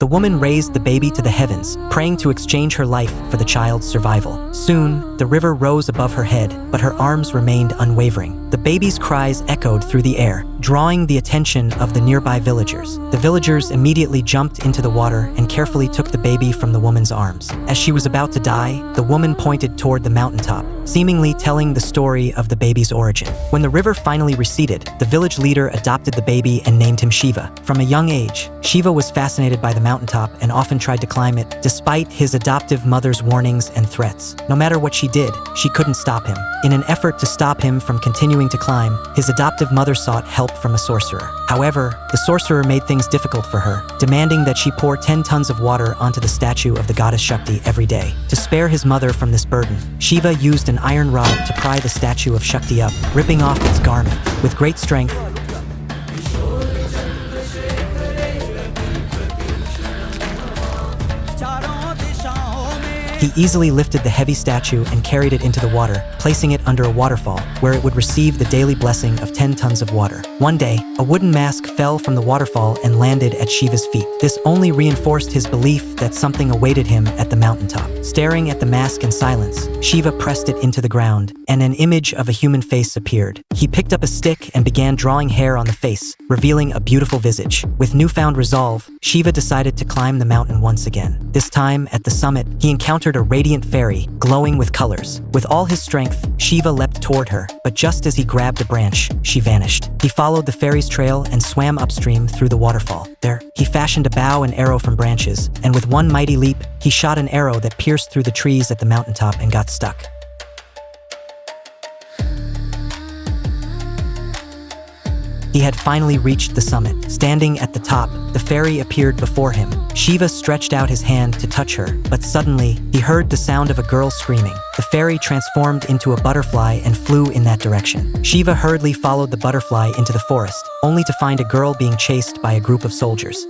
The woman raised the baby to the heavens, praying to exchange her life for the child's survival. Soon, the river rose above her head, but her arms remained unwavering. The baby's cries echoed through the air, drawing the attention of the nearby villagers. The villagers immediately jumped into the water and carefully took the baby from the woman's arms. As she was about to die, the woman pointed toward the mountaintop, seemingly telling the story of the baby's origin. When the river finally receded, the village leader adopted the baby and named him Shiva. From a young age, Shiva was fascinated by the mountaintop and often tried to climb it, despite his adoptive mother's warnings and threats. No matter what she did, she couldn't stop him. In an effort to stop him from continuing to climb, his adoptive mother sought help from a sorcerer. However, the sorcerer made things difficult for her, demanding that she pour 10 tons of water onto the statue of the goddess Shakti every day. To spare his mother from this burden, Shiva used an iron rod to pry the statue of Shakti up, ripping off its garment. With great strength, he easily lifted the heavy statue and carried it into the water, placing it under a waterfall, where it would receive the daily blessing of 10 tons of water. One day, a wooden mask fell from the waterfall and landed at Shiva's feet. This only reinforced his belief that something awaited him at the mountaintop. Staring at the mask in silence, Shiva pressed it into the ground, and an image of a human face appeared. He picked up a stick and began drawing hair on the face, revealing a beautiful visage. With newfound resolve, Shiva decided to climb the mountain once again. This time, at the summit, he encountered a radiant fairy, glowing with colors. With all his strength, Shiva leapt toward her, but just as he grabbed a branch, she vanished. He followed the fairy's trail and swam upstream through the waterfall. There, he fashioned a bow and arrow from branches, and with one mighty leap, he shot an arrow that pierced through the trees at the mountaintop and got stuck. He had finally reached the summit. Standing at the top, the fairy appeared before him. Shiva stretched out his hand to touch her, but suddenly, he heard the sound of a girl screaming. The fairy transformed into a butterfly and flew in that direction. Shiva hurriedly followed the butterfly into the forest, only to find a girl being chased by a group of soldiers.